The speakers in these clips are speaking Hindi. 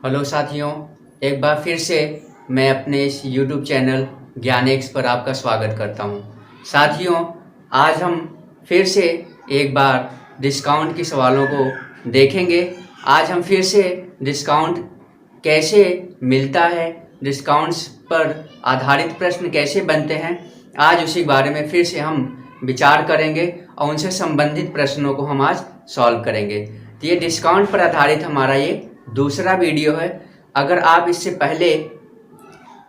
हेलो साथियों, एक बार फिर से मैं अपने इस YouTube चैनल ज्ञानेक्स पर आपका स्वागत करता हूं। साथियों, आज हम फिर से एक बार डिस्काउंट के सवालों को देखेंगे। आज हम फिर से डिस्काउंट कैसे मिलता है, डिस्काउंट्स पर आधारित प्रश्न कैसे बनते हैं, आज उसी बारे में फिर से हम विचार करेंगे और उनसे संबंधित प्रश्नों को हम आज सॉल्व करेंगे। तो ये डिस्काउंट पर आधारित हमारा ये दूसरा वीडियो है। अगर आप इससे पहले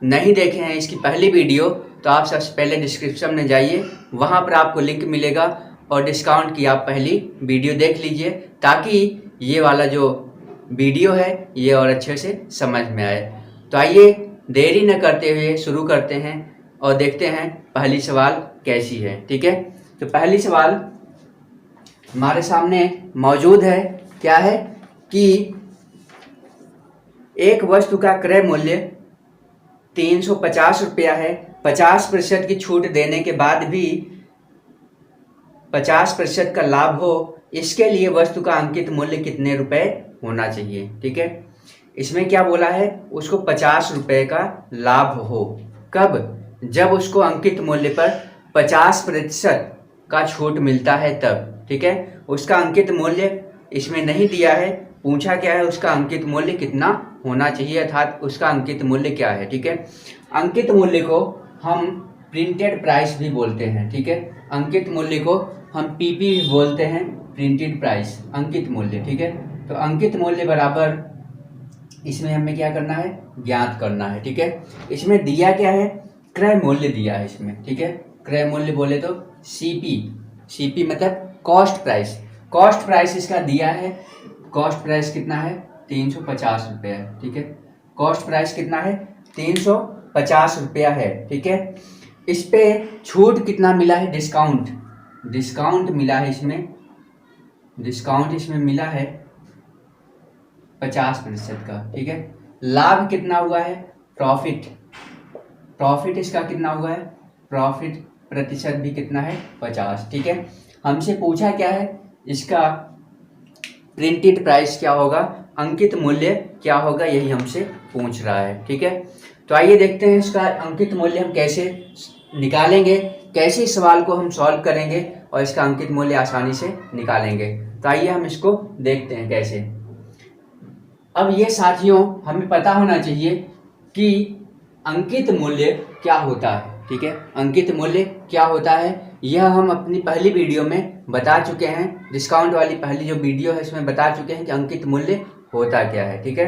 नहीं देखे हैं इसकी पहली वीडियो, तो आप सबसे पहले डिस्क्रिप्शन में जाइए, वहाँ पर आपको लिंक मिलेगा और डिस्काउंट की आप पहली वीडियो देख लीजिए, ताकि ये वाला जो वीडियो है ये और अच्छे से समझ में आए। तो आइए देरी न करते हुए शुरू करते हैं और देखते हैं पहली सवाल कैसी है। ठीक है, तो पहली सवाल हमारे सामने मौजूद है। क्या है कि एक वस्तु का क्रय मूल्य 350 रुपया है। 50% की छूट देने के बाद भी 50% का लाभ हो, इसके लिए वस्तु का अंकित मूल्य कितने रुपए होना चाहिए। ठीक है, इसमें क्या बोला है, उसको 50 रुपये का लाभ हो। कब? जब उसको अंकित मूल्य पर 50% का छूट मिलता है तब। ठीक है, उसका अंकित मूल्य इसमें नहीं दिया है, पूछा क्या है उसका अंकित मूल्य कितना होना चाहिए, अर्थात उसका अंकित मूल्य क्या है। ठीक है, अंकित मूल्य को हम प्रिंटेड प्राइस भी बोलते हैं। ठीक है, अंकित मूल्य को हम पीपी भी बोलते हैं, प्रिंटेड प्राइस, अंकित मूल्य। ठीक है, तो अंकित मूल्य बराबर इसमें हमें क्या करना है, ज्ञात करना है। ठीक है, इसमें दिया क्या है, क्रय मूल्य दिया है इसमें। ठीक है, क्रय मूल्य बोले तो सीपी, सीपी मतलब कॉस्ट प्राइस। कॉस्ट प्राइस इसका दिया है, कॉस्ट प्राइस कितना है, 350 रुपया है। ठीक है, कॉस्ट प्राइस कितना है, 350 रुपया है। ठीक है, इस पे छूट कितना मिला है, डिस्काउंट, डिस्काउंट मिला है इसमें, डिस्काउंट इसमें मिला है 50% का। ठीक है, लाभ कितना हुआ है, प्रॉफिट, प्रॉफिट इसका कितना हुआ है, प्रॉफिट प्रतिशत भी कितना है, 50। ठीक है, हमसे पूछा क्या है, इसका प्रिंटेड प्राइस क्या होगा, अंकित मूल्य क्या होगा, यही हमसे पूछ रहा है। ठीक है, तो आइए देखते हैं इसका अंकित मूल्य हम कैसे निकालेंगे, कैसे इस सवाल को हम सॉल्व करेंगे और इसका अंकित मूल्य आसानी से निकालेंगे। तो आइए हम इसको देखते हैं कैसे। अब ये साथियों हमें पता होना चाहिए कि अंकित मूल्य क्या होता है। ठीक है, अंकित मूल्य क्या होता है, यह हम अपनी पहली वीडियो में बता चुके हैं। डिस्काउंट वाली पहली जो वीडियो है इसमें बता चुके हैं कि अंकित मूल्य होता क्या है। ठीक है,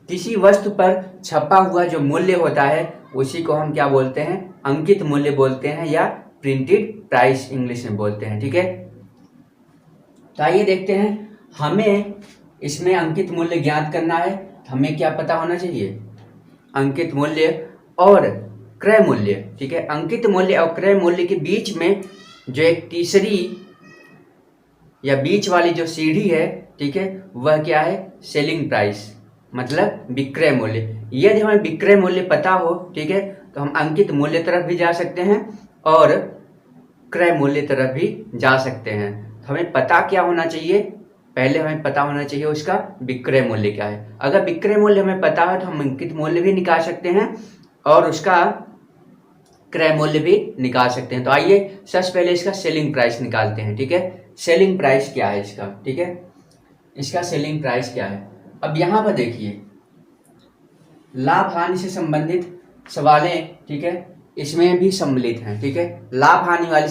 किसी वस्तु पर छपा हुआ जो मूल्य होता है उसी को हम क्या बोलते हैं, अंकित मूल्य बोलते हैं, या प्रिंटेड प्राइस इंग्लिश में बोलते हैं। ठीक है, तो आइए देखते हैं, हमें इसमें अंकित मूल्य ज्ञात करना है। हमें क्या पता होना चाहिए, अंकित मूल्य और क्रय मूल्य। ठीक है, अंकित मूल्य और क्रय मूल्य के बीच में जो एक तीसरी या बीच वाली जो सीढ़ी है, ठीक है, वह क्या है, सेलिंग प्राइस, मतलब विक्रय मूल्य। यदि हमें विक्रय मूल्य पता हो, ठीक है, तो हम अंकित मूल्य तरफ भी जा सकते हैं और क्रय मूल्य तरफ भी जा सकते हैं। तो हमें पता क्या होना चाहिए, पहले हमें पता होना चाहिए उसका विक्रय मूल्य क्या है। अगर विक्रय मूल्य हमें पता है तो हम अंकित मूल्य भी निकाल सकते हैं और उसका क्रय मूल्य भी निकाल सकते हैं। तो आइए सबसे पहले इसका सेलिंग प्राइस निकालते हैं। ठीक है, सेलिंग प्राइस क्या है इसका, ठीक है, इसका सेलिंग प्राइस क्या है। अब यहाँ पर देखिए, लाभ हानि से संबंधित सवालें, ठीक है, इसमें भी सम्मिलित हैं। ठीक है, लाभ हानि वाली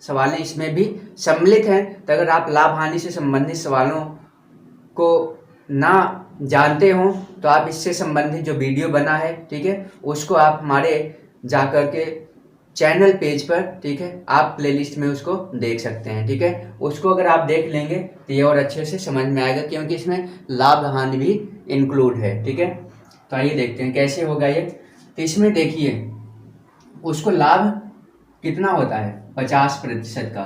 सवालें इसमें भी सम्मिलित हैं। तो अगर आप लाभ हानि से संबंधित सवालों को ना जानते हो तो आप इससे संबंधित जो वीडियो बना है, ठीक है, उसको आप हमारे जाकर के चैनल पेज पर, ठीक है, आप प्लेलिस्ट में उसको देख सकते हैं। ठीक है, उसको अगर आप देख लेंगे तो ये और अच्छे से समझ में आएगा, क्योंकि इसमें लाभ हानि भी इंक्लूड है। ठीक है, तो आइए देखते हैं कैसे होगा ये। तो इसमें देखिए, उसको लाभ कितना होता है, 50% का।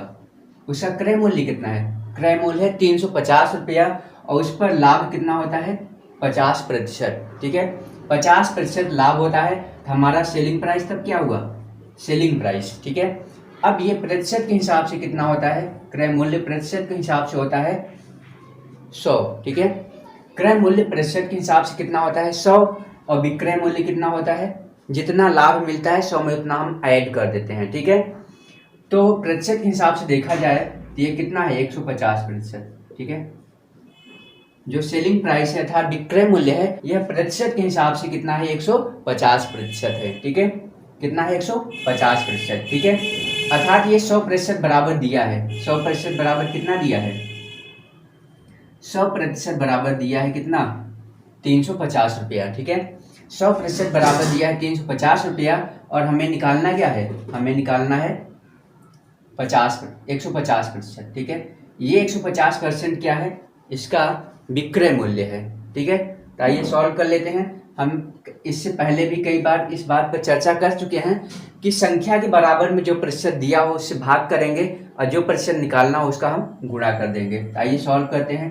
उसका क्रय मूल्य कितना है, क्रय मूल्य है 350 रुपया और उस पर लाभ कितना होता है, 50%। ठीक है, 50% लाभ होता है तो हमारा सेलिंग प्राइस तब क्या हुआ, सेलिंग प्राइस। ठीक है, अब ये प्रतिशत के हिसाब से कितना होता है, क्रय मूल्य प्रतिशत के हिसाब से होता है 100। ठीक है, क्रय मूल्य प्रतिशत के हिसाब से कितना होता है 100, और विक्रय मूल्य कितना होता है, जितना लाभ मिलता है 100 में उतना हम ऐड कर देते हैं, ठीक है। तो प्रतिशत के हिसाब से देखा जाए तो ये कितना है 150%, ठीक है। जो सेलिंग प्राइस है अर्थात विक्रय मूल्य है, यह प्रतिशत के हिसाब से कितना है 150% है, ठीक है। कितना है 150%, ठीक है। अर्थात ये 100% बराबर दिया है, 100% बराबर कितना दिया है, 100% बराबर दिया है कितना 350 रुपया, ठीक है। 100% बराबर दिया है 350 रुपया, और हमें निकालना क्या है, हमें निकालना है 150%, ठीक है। ये 150% क्या है, इसका विक्रय मूल्य है, ठीक है। तो आइए सॉल्व कर लेते हैं। हम इससे पहले भी कई बार इस बात पर चर्चा कर चुके हैं कि संख्या के बराबर में जो प्रतिशत दिया हो उससे भाग करेंगे, और जो प्रतिशत निकालना हो उसका हम गुणा कर देंगे। तो आइए सॉल्व करते हैं।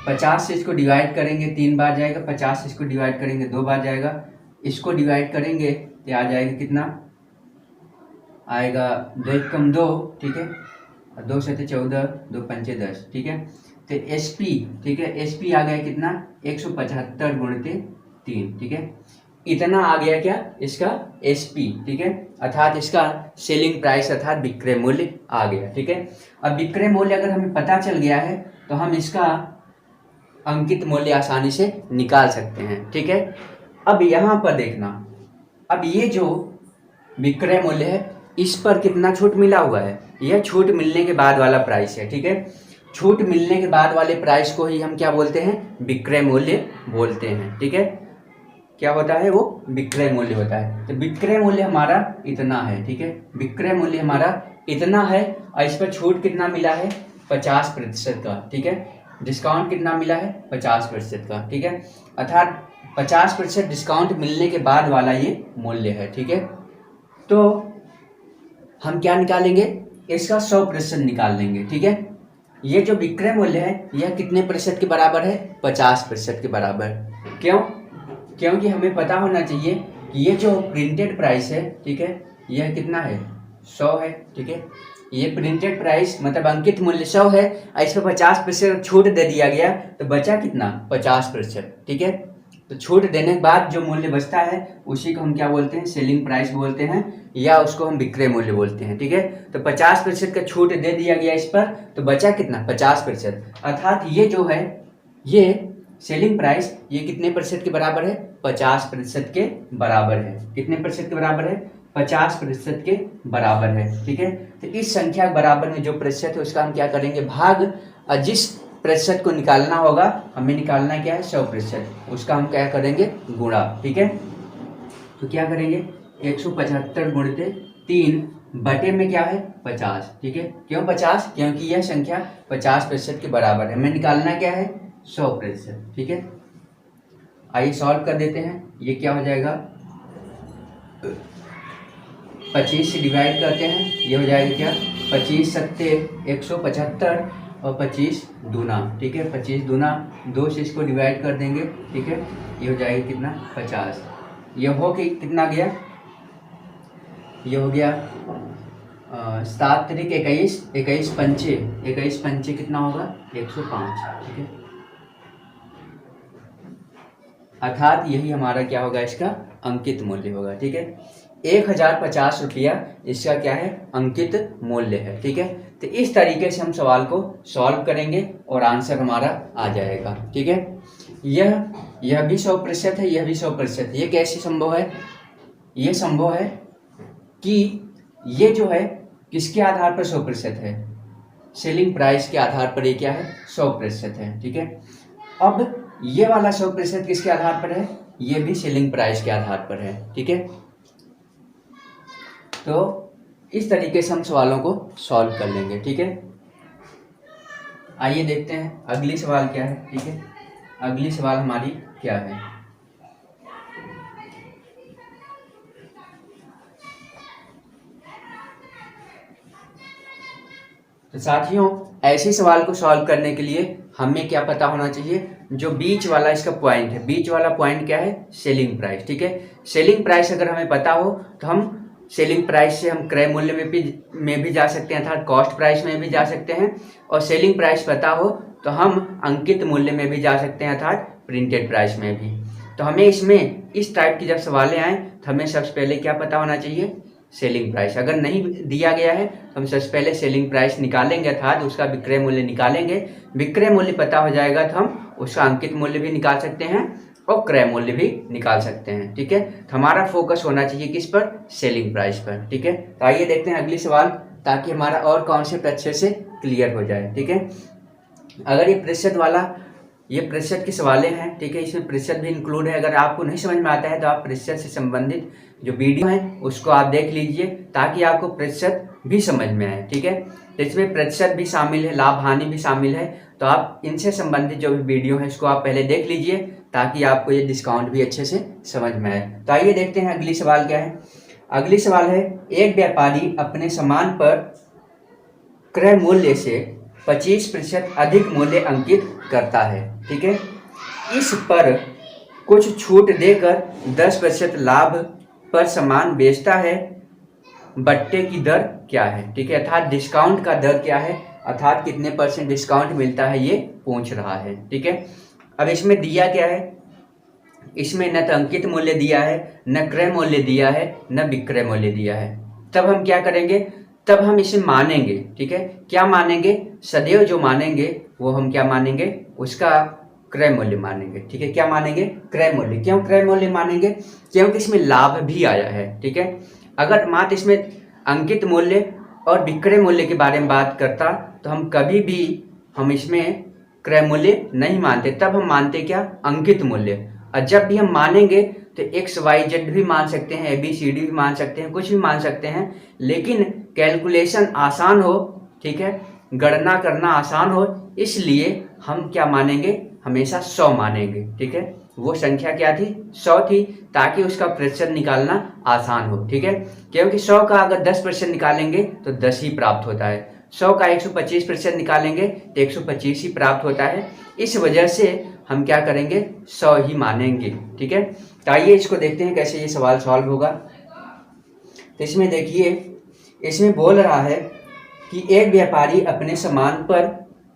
50 से इसको डिवाइड करेंगे 3 बार जाएगा, 50 से इसको डिवाइड करेंगे 2 बार जाएगा, इसको डिवाइड करेंगे तो आ जाएगा कितना आएगा 2 कम 2, ठीक है, और 2 से 14, 2 पंचे 10, ठीक है। तो SP, ठीक है, SP आ गया कितना 175 गुणित 3, ठीक है। इतना आ गया क्या इसका SP, ठीक है, अर्थात इसका सेलिंग प्राइस अर्थात विक्रय मूल्य आ गया, ठीक है। अब विक्रय मूल्य अगर हमें पता चल गया है तो हम इसका अंकित मूल्य आसानी से निकाल सकते हैं, ठीक है। अब यहाँ पर देखना, अब ये जो विक्रय मूल्य है इस पर कितना छूट मिला हुआ है, यह छूट मिलने के बाद वाला प्राइस है, ठीक है। छूट मिलने के बाद वाले प्राइस को ही हम क्या बोलते हैं, विक्रय मूल्य बोलते हैं, ठीक है। क्या होता है वो विक्रय मूल्य होता है। तो विक्रय मूल्य हमारा इतना है, ठीक है, विक्रय मूल्य हमारा इतना है, और इस पर छूट कितना मिला है 50% का, ठीक है। डिस्काउंट कितना मिला है 50% का, ठीक है, अर्थात 50% डिस्काउंट मिलने के बाद वाला ये मूल्य है, ठीक है। तो हम क्या निकालेंगे, इसका 100% निकाल लेंगे, ठीक है। ये जो विक्रय मूल्य है यह कितने प्रतिशत के बराबर है 50% के बराबर। क्यों, क्योंकि हमें पता होना चाहिए कि ये जो प्रिंटेड प्राइस है, ठीक है, यह कितना है 100 है, ठीक है। ये प्रिंटेड प्राइस मतलब अंकित मूल्य 100 है, और इस पर 50% छूट दे दिया गया तो बचा कितना 50%, ठीक है। तो छूट देने के बाद जो मूल्य बचता है उसी को हम क्या बोलते हैं, सेलिंग प्राइस बोलते हैं, या उसको हम विक्रय मूल्य बोलते हैं, ठीक है। तो 50% का छूट दे दिया गया इस पर, तो बचा कितना 50%, अर्थात ये जो है ये सेलिंग प्राइस ये कितने प्रतिशत के बराबर है 50% के बराबर है। कितने प्रतिशत के बराबर है 50% के बराबर है, ठीक है। तो इस संख्या के बराबर में जो प्रतिशत है उसका हम क्या करेंगे भाग, और जिस प्रतिशत को निकालना होगा हमें निकालना क्या है 100%, उसका हम क्या करेंगे गुणा, ठीक है। तो क्या करेंगे 175 गुणित 3 बटे में क्या है 50, ठीक है। क्यों 50, क्योंकि यह संख्या 50% के बराबर है, हमें निकालना क्या है 100%, ठीक है। आइए सॉल्व कर देते हैं। ये क्या हो जाएगा 25 से डिवाइड करते हैं, ये हो जाएगा क्या 25 सत्ते 175 और 25 दूना, ठीक है, 25 दूना 2 से इसको डिवाइड कर देंगे, ठीक है। ये हो जाएगा कितना 50, ये हो कि कितना गया, ये हो गया 7 तरीक 21, 21 पंचे कितना होगा 105, ठीक है। अर्थात यही हमारा क्या होगा इसका अंकित मूल्य होगा, ठीक है। 1050 रुपया इसका क्या है अंकित मूल्य है, ठीक है। तो इस तरीके से हम सवाल को सॉल्व करेंगे और आंसर हमारा आ जाएगा, ठीक है। यह भी 100% है, यह भी 100% है। ये कैसे संभव है, ये संभव है कि ये जो है किसके आधार पर 100% है, सेलिंग प्राइस के आधार पर ये क्या है 100% है, ठीक है। अब ये वाला 100% किसके आधार पर है, ये भी सेलिंग प्राइस के आधार पर है, ठीक है। तो इस तरीके से हम सवालों को सॉल्व कर लेंगे, ठीक है। आइए देखते हैं अगली सवाल क्या है, ठीक है। अगली सवाल हमारी क्या है, तो साथियों ऐसे सवाल को सॉल्व करने के लिए हमें क्या पता होना चाहिए, जो बीच वाला इसका पॉइंट है, बीच वाला पॉइंट क्या है सेलिंग प्राइस, ठीक है। सेलिंग प्राइस अगर हमें पता हो तो हम सेलिंग प्राइस से हम क्रय मूल्य में भी जा सकते हैं, अर्थात कॉस्ट प्राइस में भी जा सकते हैं, और सेलिंग प्राइस पता हो तो हम अंकित मूल्य में भी जा सकते हैं, अर्थात प्रिंटेड प्राइस में भी। तो हमें इसमें इस टाइप की जब सवालें आए तो हमें सबसे पहले क्या पता होना चाहिए, सेलिंग प्राइस। अगर नहीं दिया गया है तो हम सबसे पहले सेलिंग प्राइस निकालेंगे, अर्थात उसका विक्रय मूल्य निकालेंगे। विक्रय मूल्य पता हो जाएगा तो हम उसका अंकित मूल्य भी निकाल सकते हैं और क्रय मूल्य भी निकाल सकते हैं। ठीक है, तो हमारा फोकस होना चाहिए किस पर, सेलिंग प्राइस पर। ठीक है, तो आइए देखते हैं अगली सवाल, ताकि हमारा और कॉन्सेप्ट अच्छे से क्लियर हो जाए। ठीक है, अगर ये प्रतिशत वाला, ये प्रतिशत की सवालें हैं, ठीक है, इसमें प्रतिशत भी इंक्लूड है। अगर आपको नहीं समझ में आता है तो आप प्रतिशत से संबंधित जो वीडियो है उसको आप देख लीजिए, ताकि आपको प्रतिशत भी समझ में आए। ठीक है, तो इसमें प्रतिशत भी शामिल है, लाभ हानि भी शामिल है, तो आप इनसे संबंधित जो भी वीडियो है इसको आप पहले देख लीजिए, ताकि आपको ये डिस्काउंट भी अच्छे से समझ में आए। तो आइए देखते हैं अगली सवाल क्या है। अगली सवाल है, एक व्यापारी अपने सामान पर क्रय मूल्य से 25% अधिक मूल्य अंकित करता है। ठीक है, इस पर कुछ छूट देकर 10% लाभ पर सामान बेचता है, बट्टे की दर क्या है। ठीक है, अर्थात डिस्काउंट का दर क्या है, अर्थात कितने % डिस्काउंट मिलता है, ये पूछ रहा है। ठीक है, अब इसमें दिया क्या है, इसमें न तो अंकित मूल्य दिया है, न क्रय मूल्य दिया है, न विक्रय मूल्य दिया है। तब हम क्या करेंगे, तब हम इसे मानेंगे। ठीक है, क्या मानेंगे, सदैव जो मानेंगे वो हम क्या मानेंगे, उसका क्रय मूल्य मानेंगे। ठीक है, क्या मानेंगे, क्रय मूल्य। क्यों क्रय मूल्य मानेंगे, क्योंकि इसमें लाभ भी आया है। ठीक है, अगर मात्र इसमें अंकित मूल्य और विक्रय मूल्य के बारे में बात करता तो हम कभी भी हम इसमें क्रय मूल्य नहीं मानते, तब हम मानते क्या, अंकित मूल्य। और जब भी हम मानेंगे तो XYZ भी मान सकते हैं, ABCD भी मान सकते हैं, कुछ भी मान सकते हैं, लेकिन कैलकुलेशन आसान हो, ठीक है, गणना करना आसान हो, इसलिए हम क्या मानेंगे, हमेशा 100 मानेंगे। ठीक है, वो संख्या क्या थी, 100 थी, ताकि उसका प्रतिशत निकालना आसान हो। ठीक है, क्योंकि 100 का अगर 10% निकालेंगे तो 10 ही प्राप्त होता है, 100 का 125% निकालेंगे तो 125 ही प्राप्त होता है। इस वजह से हम क्या करेंगे, 100 ही मानेंगे। ठीक है, तो आइए इसको देखते हैं कैसे ये सवाल सॉल्व होगा। तो इसमें देखिए, इसमें बोल रहा है कि एक व्यापारी अपने सामान पर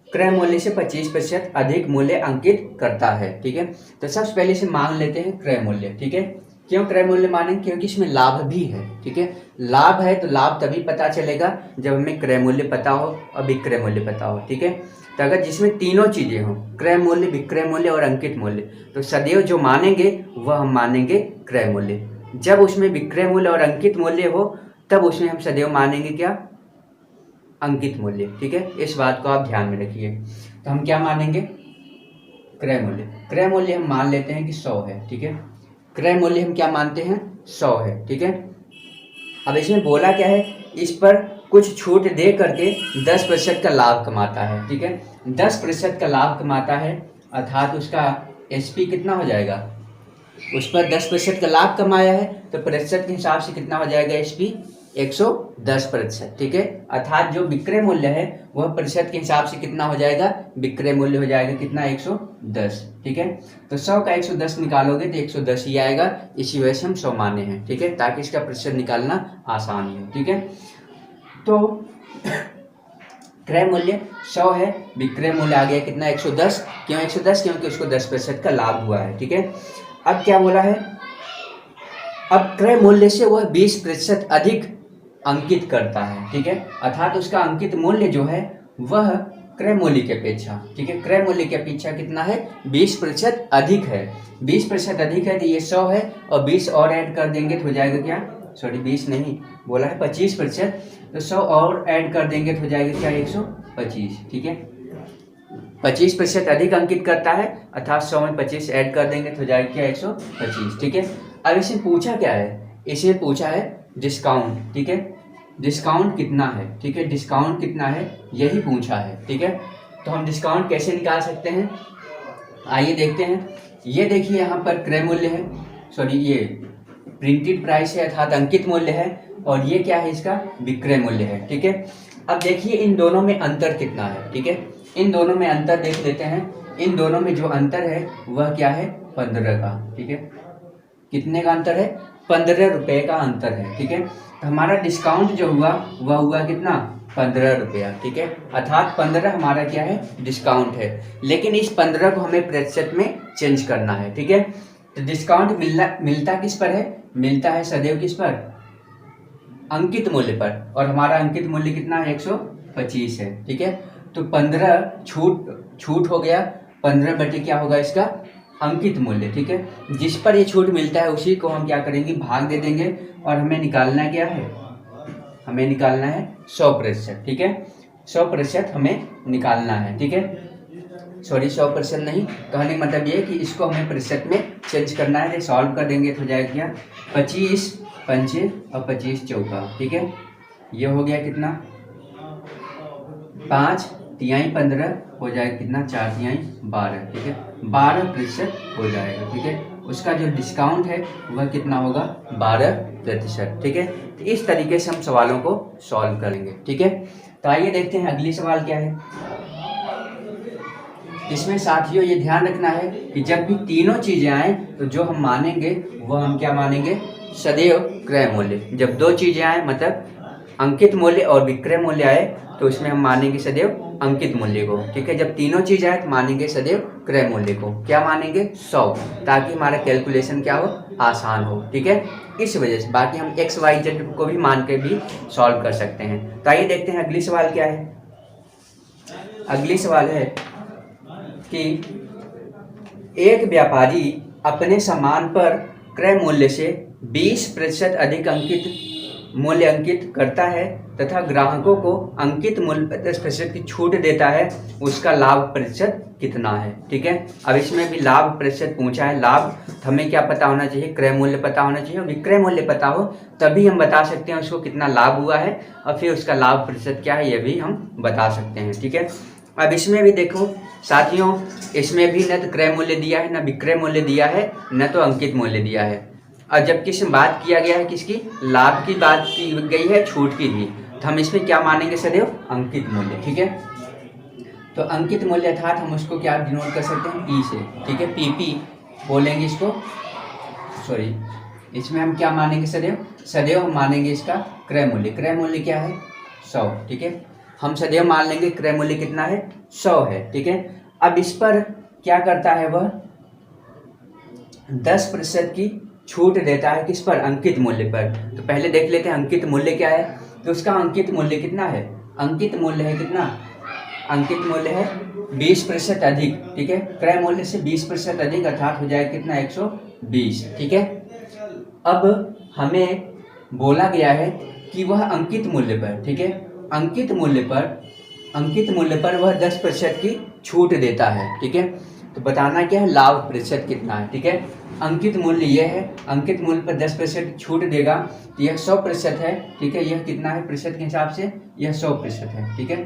क्रय मूल्य से 25% अधिक मूल्य अंकित करता है। ठीक है, तो सबसे पहले से मान लेते हैं क्रय मूल्य। ठीक है, क्यों क्रय मूल्य मानेंगे, क्योंकि इसमें लाभ भी है। ठीक है, लाभ है तो लाभ तभी पता चलेगा जब हमें क्रय मूल्य पता हो और विक्रय मूल्य पता हो। ठीक है, तो अगर जिसमें तीनों चीजें हों, क्रय मूल्य, विक्रय मूल्य और अंकित मूल्य, तो सदैव जो मानेंगे वह हम मानेंगे क्रय मूल्य। जब उसमें विक्रय मूल्य और अंकित मूल्य हो तब उसमें हम सदैव मानेंगे क्या, अंकित मूल्य। ठीक है, इस बात को आप ध्यान में रखिए। तो हम क्या मानेंगे, क्रय मूल्य। क्रय मूल्य हम मान लेते हैं कि 100 है। ठीक है, क्रय मूल्य हम क्या मानते हैं, 100 है। ठीक है, अब इसमें बोला क्या है, इस पर कुछ छूट दे करके 10% का लाभ कमाता है। ठीक है, 10% का लाभ कमाता है, अर्थात उसका SP कितना हो जाएगा, उस पर 10% का लाभ कमाया है तो प्रतिशत के हिसाब से कितना हो जाएगा, SP 110%। ठीक है, अर्थात जो विक्रय मूल्य है वह प्रतिशत के हिसाब से कितना हो जाएगा, विक्रय मूल्य हो जाएगा कितना, 110। ठीक है, तो 100 का 110 निकालोगे तो 110 ही आएगा, इसी वजह से हम 100 माने हैं। ठीक है, ताकि इसका प्रतिशत निकालना आसान हो। ठीक है, तो क्रय मूल्य 100 है, विक्रय मूल्य आ गया कितना, 110। क्यों 110, क्योंकि उसको 10% का लाभ हुआ है। ठीक है, अब क्या बोला है, अब क्रय मूल्य से वह 20% अधिक अंकित करता है। ठीक है, अर्थात उसका अंकित मूल्य जो है वह क्रय मूल्य की अपेक्षा, ठीक है, क्रय मूल्य की अपेक्षा कितना है, 20% अधिक है। 20% अधिक है तो ये 100 है, और 20 और ऐड कर देंगे तो हो जाएगा क्या, सॉरी 20 नहीं बोला है, 25%, तो 100 और ऐड कर देंगे तो हो जाएगा क्या, 125। ठीक है, 25% अधिक अंकित करता है, अर्थात 100 में 25 ऐड कर देंगे तो हो जाएगा क्या, 125। ठीक है, अब इसमें पूछा क्या है, इसमें पूछा है डिस्काउंट। ठीक है, डिस्काउंट कितना है, ठीक है, डिस्काउंट कितना है यही पूछा है। ठीक है, तो हम डिस्काउंट कैसे निकाल सकते हैं, आइए देखते हैं। ये देखिए यहाँ पर क्रय मूल्य है, सॉरी ये प्रिंटेड प्राइस है, अर्थात अंकित मूल्य है, और ये क्या है, इसका विक्रय मूल्य है। ठीक है, अब देखिए इन दोनों में अंतर कितना है। ठीक है, इन दोनों में अंतर देख लेते हैं। इन दोनों में जो अंतर है वह क्या है, 15 का। ठीक है, कितने का अंतर है, 15 रुपये का अंतर है। ठीक है, तो हमारा डिस्काउंट जो हुआ वह हुआ कितना, 15 रुपया। ठीक है, अर्थात 15 हमारा क्या है, डिस्काउंट है, लेकिन इस 15 को हमें प्रतिशत में चेंज करना है, ठीक है। तो डिस्काउंट मिलता किस पर है, मिलता है सदैव किस पर, अंकित मूल्य पर, और हमारा अंकित मूल्य कितना है 125 है, ठीक है। तो 15 छूट हो गया, 15 बटे क्या होगा इसका अंकित मूल्य, ठीक है। जिस पर ये छूट मिलता है उसी को हम क्या करेंगे, भाग दे देंगे, और हमें निकालना क्या है, हमें निकालना है 100%, ठीक है। 100% हमें निकालना है, ठीक है। सॉरी 100% नहीं, कहने का मतलब ये है कि इसको हमें प्रतिशत में चेंज करना है। सॉल्व कर देंगे तो हो जाएगा क्या, 25 पंचे और 25 चौका, ठीक है। ये हो गया कितना 5 तिहाई 15 हो जाएगा कितना 4 तिहाई 12, ठीक है। 12% हो जाएगा, ठीक है। उसका जो डिस्काउंट है वह कितना होगा 12%, ठीक है। तो इस तरीके से हम सवालों को सॉल्व करेंगे, ठीक है। तो आइए देखते हैं अगली सवाल क्या है। इसमें साथियों ये ध्यान रखना है कि जब भी तीनों चीजें आए तो जो हम मानेंगे वो हम क्या मानेंगे, सदैव क्रय मूल्य। जब दो चीजें आए मतलब अंकित मूल्य और विक्रय मूल्य आए तो उसमें हम मानेंगे सदैव अंकित मूल्य को, ठीक है। जब तीनों चीज आए तो मानेंगे सदैव क्रय मूल्य को, क्या मानेंगे 100, ताकि हमारा कैलकुलेशन क्या हो, आसान हो, ठीक है। इस वजह से बाकी हम एक्स वाई जेड को भी मान के भी सॉल्व कर सकते हैं। तो आइए देखते हैं अगली सवाल क्या है। अगली सवाल है कि एक व्यापारी अपने सामान पर क्रय मूल्य से 20% अधिक मूल्य अंकित करता है तथा ग्राहकों को अंकित मूल्य पर 10% की छूट देता है, उसका लाभ प्रतिशत कितना है, ठीक है। अब इसमें भी लाभ प्रतिशत पूछा है। लाभ हमें क्या पता होना चाहिए, क्रय मूल्य पता होना चाहिए, और विक्रय मूल्य पता हो तभी हम बता सकते हैं उसको कितना लाभ हुआ है, और फिर उसका लाभ प्रतिशत क्या है ये भी हम बता सकते हैं, ठीक है। अब इसमें भी देखो साथियों, इसमें भी न तो क्रय मूल्य दिया है, न विक्रय मूल्य दिया है, न तो अंकित मूल्य दिया है। और जबकि इसमें बात किया गया है किसकी, लाभ की बात की गई है, छूट की भी, तो हम इसमें क्या मानेंगे सदैव अंकित मूल्य, ठीक है। तो अंकित मूल्य अर्थात हम उसको क्या डिनोट कर सकते हैं पी से, ठीक है। पीपी बोलेंगे इसको, सॉरी इसमें हम क्या मानेंगे सदैव हम मानेंगे इसका क्रय मूल्य। क्रय मूल्य क्या है 100, ठीक है। हम सदैव मान लेंगे क्रय मूल्य कितना है 100 है, ठीक है। अब इस पर क्या करता है वह 10% की छूट देता है, किस पर, अंकित मूल्य पर। तो पहले देख लेते हैं अंकित मूल्य क्या है। तो उसका अंकित मूल्य कितना है, अंकित मूल्य है कितना, अंकित मूल्य है 20% अधिक, ठीक है। क्रय मूल्य से 20% अधिक अर्थात हो जाएगा कितना 120, ठीक है। अब हमें बोला गया है कि वह अंकित मूल्य पर, ठीक है, अंकित मूल्य पर वह 10% की छूट देता है, ठीक है। तो बताना क्या है, लाभ प्रतिशत कितना है, ठीक है। अंकित मूल्य यह है, अंकित मूल्य पर 10% छूट देगा तो यह 100% है, ठीक है। यह कितना है प्रतिशत के हिसाब से, यह 100% है, ठीक है।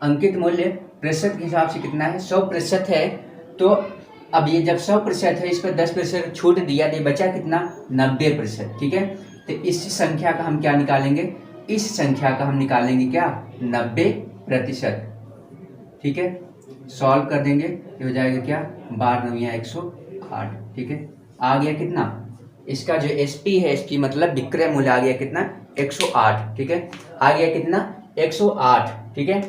अंकित मूल्य प्रतिशत के हिसाब से कितना है 100% है। तो अब ये जब 100% है, इस पर 10% छूट दिया तो बचा कितना 90%, ठीक है। तो इस संख्या का हम क्या निकालेंगे, इस संख्या का हम निकालेंगे क्या 90%, ठीक है। सॉल्व कर देंगे ये हो जाएगा क्या 12 × 108, ठीक है। आ गया कितना, इसका जो एसपी है, एसपी मतलब विक्रय मूल्य आ गया कितना 108, ठीक है। आ गया कितना 108, ठीक है।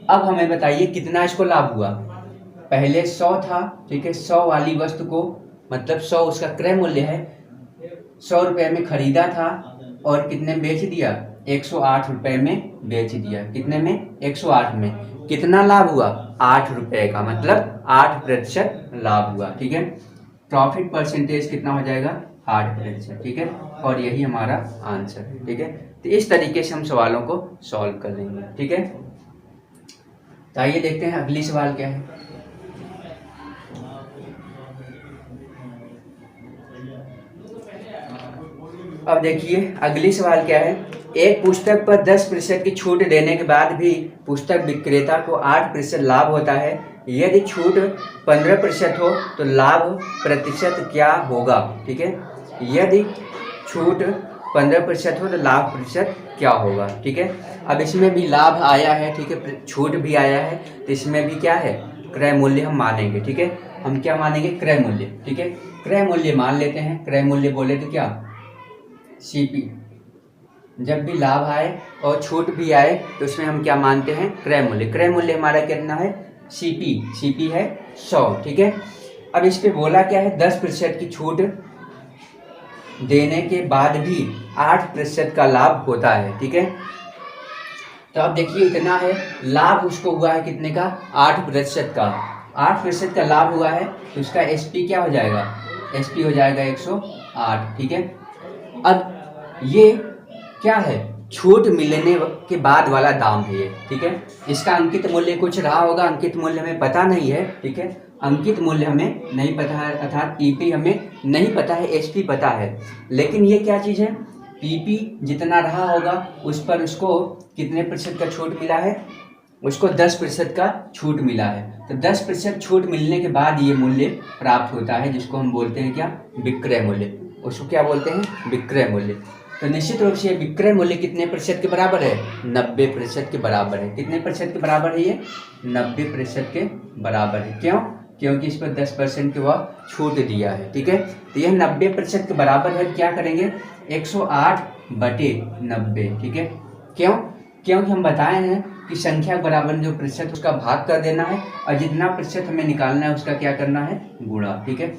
अब हमें बताइए कितना इसको लाभ हुआ। पहले 100 था, ठीक है। 100 वाली वस्तु को मतलब 100 उसका क्रय मूल्य है, 100 रुपये में खरीदा था और कितने में बेच दिया 108 रुपये में बेच दिया। कितने में 108 में। कितना लाभ हुआ 8 रुपये का, मतलब 8% लाभ हुआ, ठीक है। प्रॉफिट परसेंटेज कितना हो जाएगा 8%, ठीक है। और यही हमारा आंसर है, ठीक है। तो इस तरीके से हम सवालों को सॉल्व कर लेंगे, ठीक है। तो आइए देखते हैं अगली सवाल क्या है। अब देखिए अगली सवाल क्या है। एक पुस्तक पर 10% की छूट देने के बाद भी पुस्तक विक्रेता को 8% लाभ होता है। यदि छूट 15% हो तो लाभ प्रतिशत क्या होगा, ठीक है। यदि छूट 15% हो तो लाभ प्रतिशत क्या होगा, ठीक है। अब इसमें भी लाभ आया है, ठीक है, छूट भी आया है, तो इसमें भी क्या है क्रय मूल्य हम मानेंगे, ठीक है। हम क्या मानेंगे क्रय मूल्य, ठीक है। क्रय मूल्य मान लेते हैं। क्रय मूल्य बोले तो क्या सीपी। जब भी लाभ आए और छूट भी आए तो उसमें हम क्या मानते हैं क्रय मूल्य। क्रय मूल्य हमारा कितना है सीपी, सीपी है 100, ठीक है। अब इस पे बोला क्या है, 10% की छूट देने के बाद भी 8% का लाभ होता है। ठीक है, तो अब देखिए इतना है, लाभ उसको हुआ है कितने का, 8% का। 8% का लाभ हुआ है तो उसका एसपी क्या हो जाएगा, एसपी हो जाएगा 108। ठीक है, अब ये क्या है, छूट मिलने के बाद वाला दाम है ये। ठीक है, इसका अंकित मूल्य कुछ रहा होगा, अंकित मूल्य हमें पता नहीं है। ठीक है, अंकित मूल्य हमें नहीं पता है, अर्थात पीपी हमें नहीं पता है, एसपी पता है। लेकिन ये क्या चीज़ है, पीपी जितना रहा होगा उस पर उसको कितने प्रतिशत का छूट मिला है, उसको 10% का छूट मिला है। तो 10% छूट मिलने के बाद ये मूल्य प्राप्त होता है, जिसको हम बोलते हैं क्या, विक्रय मूल्य। उसको क्या बोलते हैं, विक्रय मूल्य। तो निश्चित रूप से विक्रय मूल्य कितने प्रतिशत के बराबर है, 90% के बराबर है। कितने प्रतिशत के बराबर है ये, 90% के बराबर है। क्यों, क्योंकि इस पर 10% की वह छूट दिया है। ठीक है, तो यह 90% के बराबर है। क्या करेंगे, 108/90। ठीक है, क्यों, क्योंकि हम बताए हैं कि संख्या बराबर जो प्रतिशत उसका भाग कर देना है और जितना प्रतिशत हमें निकालना है उसका क्या करना है, गुणा। ठीक है,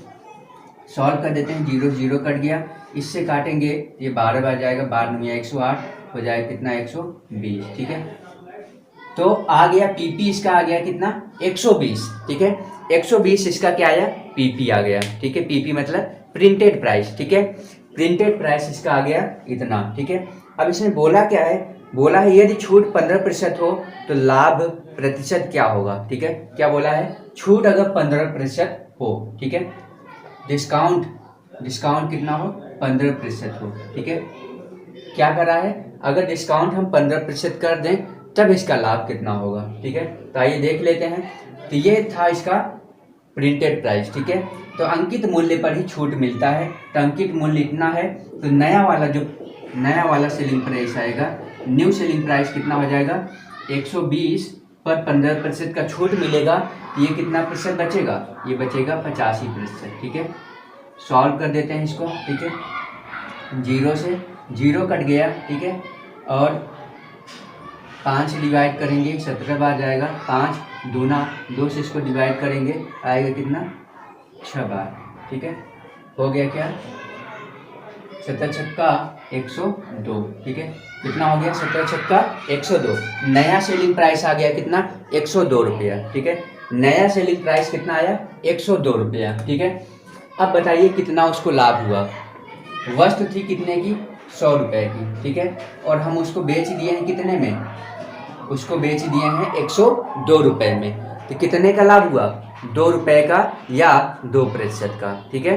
सॉल्व कर देते हैं, 0 0 कट गया, इससे काटेंगे ये 12 आ जाएगा, 12 या 108 हो जाएगा कितना, 120। ठीक है, तो आ गया पीपी, इसका आ गया कितना, 120। ठीक है, 120 इसका क्या आया, पीपी आ गया। ठीक है, पीपी मतलब प्रिंटेड प्राइस। ठीक है, प्रिंटेड प्राइस इसका आ गया इतना। ठीक है, अब इसमें बोला क्या है, बोला है यदि छूट 15% हो तो लाभ प्रतिशत क्या होगा। ठीक है, क्या बोला है, छूट अगर 15% हो। ठीक है, डिस्काउंट, डिस्काउंट कितना हो, 15% हो। ठीक है, क्या करा है, अगर डिस्काउंट हम 15% कर दें तब इसका लाभ कितना होगा। ठीक है, तो आइए देख लेते हैं। तो ये था इसका प्रिंटेड प्राइस। ठीक है, तो अंकित मूल्य पर ही छूट मिलता है, तो अंकित मूल्य इतना है। तो नया वाला सेलिंग प्राइस आएगा, न्यू सेलिंग प्राइस कितना हो जाएगा, 120 पर 15% का छूट मिलेगा, तो ये कितना प्रतिशत बचेगा, ये बचेगा 85%। ठीक है, सॉल्व कर देते हैं इसको। ठीक है, 0 से 0 कट गया। ठीक है, और 5 डिवाइड करेंगे 17 बार जाएगा, 5 दूना 2 से इसको डिवाइड करेंगे आएगा कितना, 6 बार। ठीक है, हो गया क्या, 17 छक्का 102। ठीक है, कितना हो गया, 17 छक्का 102। नया सेलिंग प्राइस आ गया कितना, 102 रुपया। ठीक है, नया सेलिंग प्राइस कितना आया, 102 रुपया। ठीक है, अब बताइए कितना उसको लाभ हुआ। वस्तु थी कितने की, 100 रुपये की। ठीक है, और हम उसको बेच दिए हैं कितने में, उसको बेच दिए हैं 102 रुपये में। तो कितने का लाभ हुआ, 2 रुपये का या 2% का। ठीक है,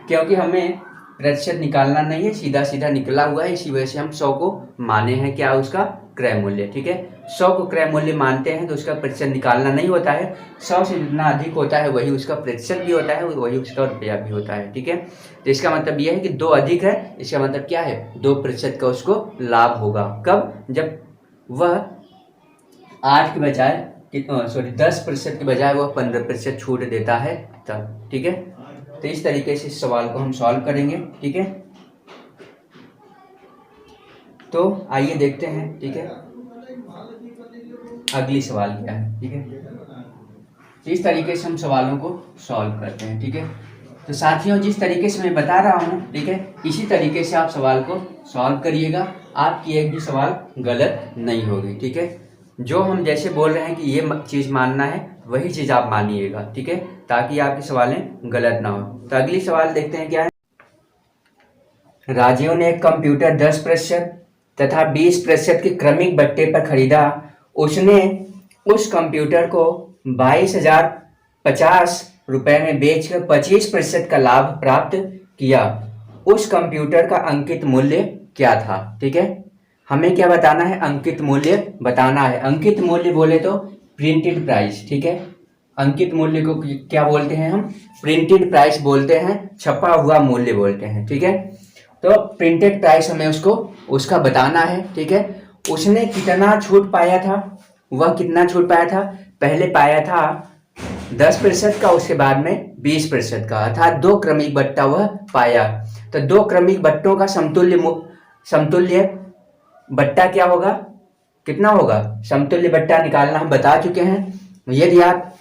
क्योंकि हमें प्रतिशत निकालना नहीं है, सीधा सीधा निकला हुआ है, इसी वजह से हम 100 को माने हैं क्या, उसका क्रय मूल्य। ठीक है, 100 को क्रय मूल्य मानते हैं तो उसका प्रतिशत निकालना नहीं होता है। 100 से जितना अधिक होता है वही उसका प्रतिशत भी होता है, वही उसका रुपया भी होता है। ठीक है, तो इसका मतलब यह है कि 2 अधिक है, इसका मतलब क्या है, 2% का उसको लाभ होगा। कब, जब वह 8 के बजाय 10% के बजाय वह 15% छूट देता है तब। ठीक है, तो इस तरीके से इस सवाल को हम सॉल्व करेंगे। ठीक है, तो आइए देखते हैं। ठीक है, अगली सवाल क्या है। ठीक है, तो इस तरीके से हम सवालों को सॉल्व करते हैं। ठीक है, तो साथियों जिस तरीके से मैं बता रहा हूँ, ठीक है, इसी तरीके से आप सवाल को सॉल्व करिएगा, आपकी एक भी सवाल गलत नहीं होगी। ठीक है, जो हम जैसे बोल रहे हैं कि ये चीज़ मानना है वही चीज़ आप मानिएगा। ठीक है, ताकि आपकी सवालें गलत ना हो। तो अगली सवाल देखते हैं क्या है। राजीव ने एक कंप्यूटर 10% तथा 20% के क्रमिक बट्टे पर खरीदा। उसने उस कंप्यूटर को 22,050 रुपये में बेचकर 25% का लाभ प्राप्त किया। उस कंप्यूटर का अंकित मूल्य क्या था। ठीक है, हमें क्या बताना है, अंकित मूल्य बताना है। अंकित मूल्य बोले तो प्रिंटेड प्राइस। ठीक है, अंकित मूल्य को क्या बोलते हैं हम, प्रिंटेड प्राइस बोलते हैं, छपा हुआ मूल्य बोलते हैं। ठीक है, तो प्रिंटेड प्राइस हमें उसको उसका बताना है। ठीक है, उसने कितना छूट पाया था, वह कितना छूट पाया था, पहले पाया था 10% का, उसके बाद में 20% का, अर्थात 2 क्रमिक बट्टा वह पाया। तो 2 क्रमिक बट्टों का समतुल्य बट्टा क्या होगा, कितना होगा, समतुल्य बट्टा निकालना हम बता चुके हैं। यदि आप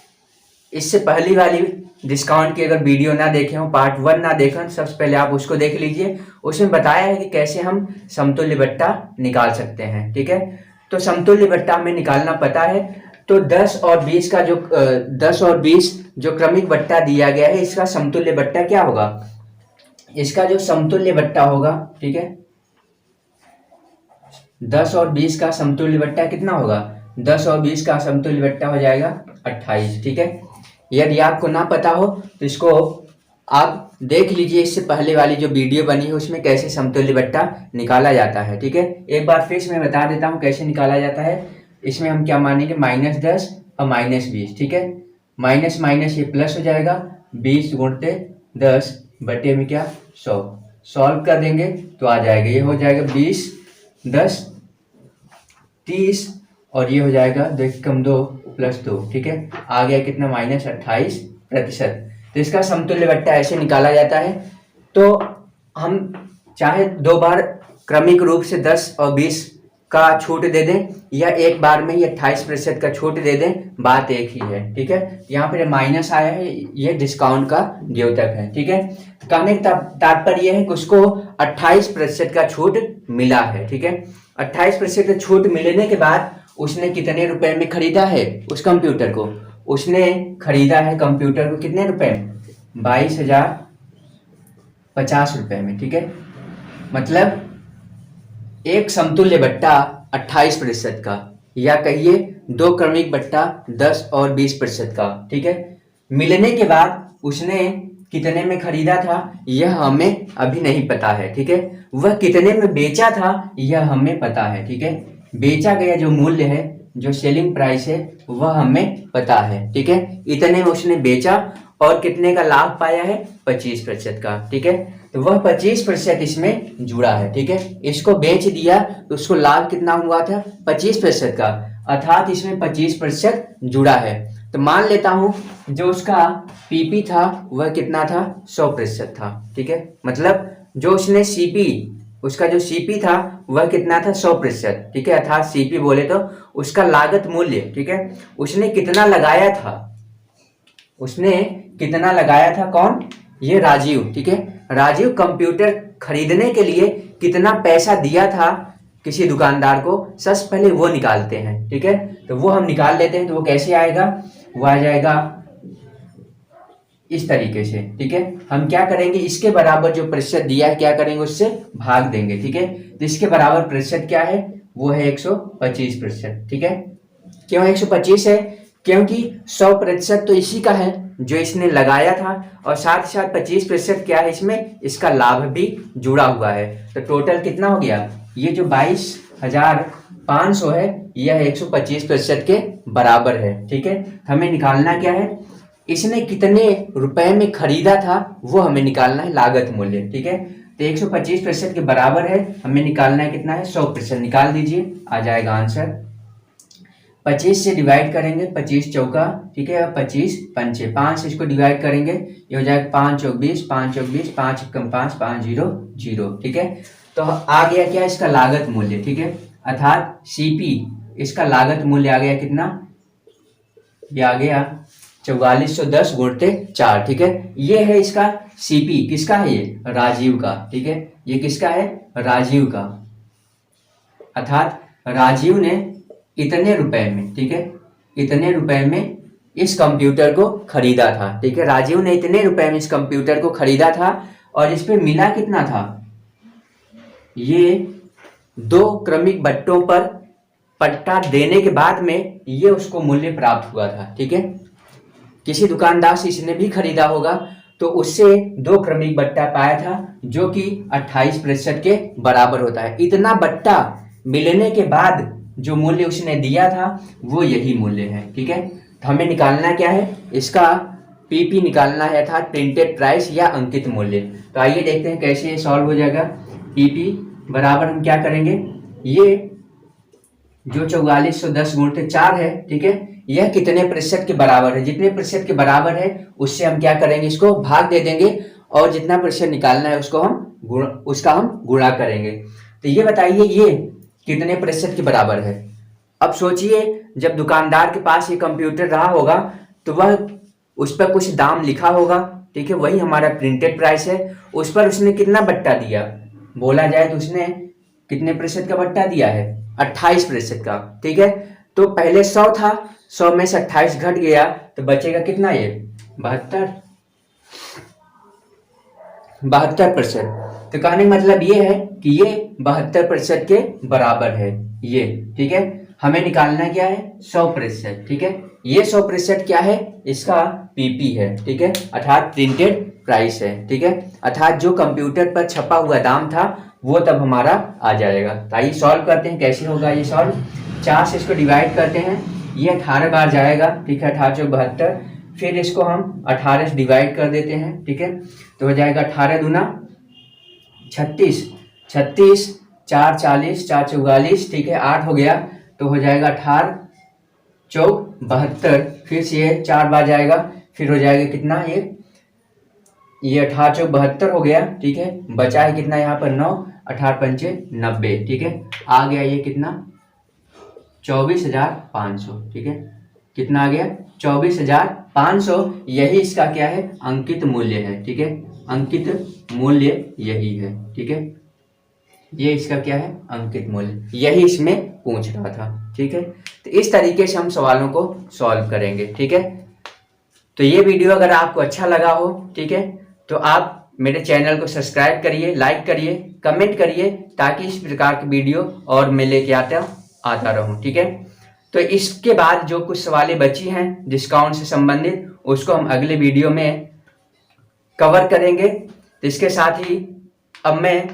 इससे पहली वाली डिस्काउंट की अगर वीडियो ना देखे हो, पार्ट 1 ना देखा, सबसे पहले आप उसको देख लीजिए। उसमें बताया है कि कैसे हम समतुल्य बट्टा निकाल सकते हैं। ठीक है, तो समतुल्य बट्टा हमें निकालना पता है। तो 10 और 20 का जो 10 और 20 जो क्रमिक बट्टा दिया गया है, इसका समतुल्य बट्टा क्या होगा? इसका जो समतुल्य बट्टा होगा, ठीक है, 10 और 20 का समतुल्य बट्टा कितना होगा? 10 और 20 का समतुल्य बट्टा हो जाएगा 28। ठीक है, यदि आपको ना पता हो तो इसको आप देख लीजिए, इससे पहले वाली जो वीडियो बनी है उसमें कैसे समतुल्य बट्टा निकाला जाता है। ठीक है, एक बार फिर से मैं बता देता हूँ कैसे निकाला जाता है। इसमें हम क्या मानेंगे? -10 और -20। ठीक है, माइनस माइनस ये प्लस हो जाएगा, 20 गुणते 10 बटे में क्या 100। सॉल्व कर देंगे तो आ जाएगा, ये हो जाएगा 20 10 30 और ये हो जाएगा 2 + 2। ठीक है, आ गया कितना? -28%। तो इसका समतुल्य बट्टा ऐसे निकाला जाता है। तो हम चाहे 2 बार क्रमिक रूप से 10 और 20 का छूट दे दें या एक बार में ही 28% का छूट दे दें, बात एक ही है। ठीक है, यहाँ पर माइनस आया है, ये डिस्काउंट का द्योतक है। ठीक है, कहने का तात्पर्य यह है कि उसको 28% का छूट मिला है। ठीक है, 28% का छूट मिलने के बाद उसने कितने रुपए में खरीदा है उस कंप्यूटर को? उसने खरीदा है कंप्यूटर को कितने रुपए में? 22,050 रुपए में। ठीक है, मतलब एक समतुल्य बट्टा 28% का, या कहिए 2 क्रमिक बट्टा 10 और 20% का। ठीक है, मिलने के बाद उसने कितने में खरीदा था यह हमें अभी नहीं पता है। ठीक है, वह कितने में बेचा था यह हमें पता है। ठीक है, बेचा गया जो मूल्य है, जो सेलिंग प्राइस है, वह हमें पता है। ठीक है, इतने में उसने बेचा और कितने का लाभ पाया है? 25% का। ठीक है, तो वह 25% इसमें जुड़ा है। ठीक है, इसको बेच दिया तो उसको लाभ कितना हुआ था? 25% का, अर्थात इसमें 25% जुड़ा है। तो मान लेता हूं जो उसका पीपी था वह कितना था? 100% था। ठीक है, मतलब जो उसने सीपी, उसका जो सीपी था वह कितना था? 100%। ठीक है, अर्थात सीपी बोले तो उसका लागत मूल्य। ठीक है, उसने कितना लगाया था? उसने कितना लगाया था? कौन? ये राजीव। ठीक है, राजीव कंप्यूटर खरीदने के लिए कितना पैसा दिया था किसी दुकानदार को, सबसे पहले वो निकालते हैं। ठीक है, तो वो हम निकाल लेते हैं। तो वो कैसे आएगा? वो आ जाएगा इस तरीके से। ठीक है, हम क्या करेंगे? इसके बराबर जो प्रतिशत दिया है क्या करेंगे? उससे भाग देंगे। ठीक है, तो इसके बराबर प्रतिशत क्या है? वो है 125%। ठीक है, क्यों 125 है? क्योंकि 100% तो इसी का है जो इसने लगाया था, और साथ ही साथ 25% क्या है इसमें? इसका लाभ भी जुड़ा हुआ है। तो टोटल कितना हो गया? ये जो 22,500 है यह 125% के बराबर है। ठीक है, हमें निकालना क्या है? इसने कितने रुपए में खरीदा था वो हमें निकालना है, लागत मूल्य। ठीक है, तो 125% के बराबर है, हमें निकालना है कितना है? 100%। निकाल दीजिए, आ जाएगा आंसर। 25 से डिवाइड करेंगे, 25 चौका। ठीक है, 25 पंचे 5, इसको डिवाइड करेंगे, ये हो जाएगा 5 चौक 20, 5 चौक 20, 5 एकम 5, 5 0 0। ठीक है, तो आ गया क्या? इसका लागत मूल्य। ठीक है, अर्थात सीपी, इसका लागत मूल्य आ गया कितना? ये आ गया 4410 गुणते 4। ठीक है, ये है इसका सीपी। किसका है? ये राजीव का। ठीक है, ये किसका है? राजीव का। अर्थात राजीव ने इतने रुपए में, ठीक है, इतने रुपए में इस कंप्यूटर को खरीदा था। ठीक है, राजीव ने इतने रुपए में इस कंप्यूटर को खरीदा था, और इस पे मिला कितना था? ये 2 क्रमिक बट्टों पर पट्टा देने के बाद में ये उसको मूल्य प्राप्त हुआ था। ठीक है, किसी दुकानदार से इसने भी खरीदा होगा तो उससे 2 क्रमिक बट्टा पाया था, जो कि 28% के बराबर होता है। इतना बट्टा मिलने के बाद जो मूल्य उसने दिया था वो यही मूल्य है। ठीक है, तो हमें निकालना क्या है? इसका पीपी निकालना है, अर्थात प्रिंटेड प्राइस या अंकित मूल्य। तो आइए देखते हैं कैसे ये सॉल्व हो जाएगा। पीपी बराबर हम क्या करेंगे? ये जो 4410 गुणित 4 है, ठीक है, यह कितने प्रतिशत के बराबर है? जितने प्रतिशत के बराबर है उससे हम क्या करेंगे? इसको भाग दे देंगे, और जितना प्रतिशत निकालना है उसको उसका हम गुणा करेंगे। तो ये बताइए ये कितने प्रतिशत के बराबर है? अब सोचिए, जब दुकानदार के पास ये कंप्यूटर रहा होगा तो वह उस पर कुछ दाम लिखा होगा, ठीक है, वही हमारा प्रिंटेड प्राइस है। उस पर उसने कितना बट्टा दिया, बोला जाए तो उसने कितने प्रतिशत का बट्टा दिया है, 28% का, ठीक है। तो पहले 100 था, 100 में से 28 घट गया तो बचेगा कितना, ये 72%। तो कहने का मतलब ये है कि ये 72% के बराबर है ये, ठीक है। हमें निकालना क्या है, 100%, ठीक है। ये 100% क्या है, इसका पीपी है, ठीक है, अर्थात प्रिंटेड प्राइस है, ठीक है, अर्थात जो कंप्यूटर पर छपा हुआ दाम था वो तब हमारा आ जाएगा। तो आइए सॉल्व करते हैं, कैसे होगा ये सॉल्व। 4 से इसको डिवाइड करते हैं, ये 18 बार जाएगा, ठीक है, 18 × 72। फिर इसको हम 18 से डिवाइड कर देते हैं, ठीक है, तो हो जाएगा 18 दूना 36, 36, 4 40, 4 44, ठीक है, 8 हो गया, तो हो जाएगा 18 चौक 72। फिर से ये 4 बार जाएगा, फिर हो जाएगा कितना, ये 18 चौक 72 हो गया, ठीक है। बचा है कितना यहाँ पर 9, 18 पंचे 90, ठीक है। आ गया ये कितना, 24,500, ठीक है, कितना आ गया, 24,500। यही इसका क्या है, अंकित मूल्य है, ठीक है, अंकित मूल्य यही है, ठीक है, ये इसका क्या है, अंकित मूल्य, यही इसमें पूछ रहा था, ठीक है। तो इस तरीके से हम सवालों को सॉल्व करेंगे, ठीक है। तो ये वीडियो अगर आपको अच्छा लगा हो, ठीक है, तो आप मेरे चैनल को सब्सक्राइब करिए, लाइक करिए, कमेंट करिए, ताकि इस प्रकार की वीडियो और मैं लेके आता रहूं, ठीक है। तो इसके बाद जो कुछ सवालें बची हैं डिस्काउंट से संबंधित, उसको हम अगले वीडियो में कवर करेंगे। तो इसके साथ ही अब मैं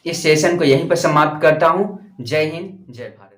इस सेशन को यहीं पर समाप्त करता हूं। जय हिंद, जय भारत।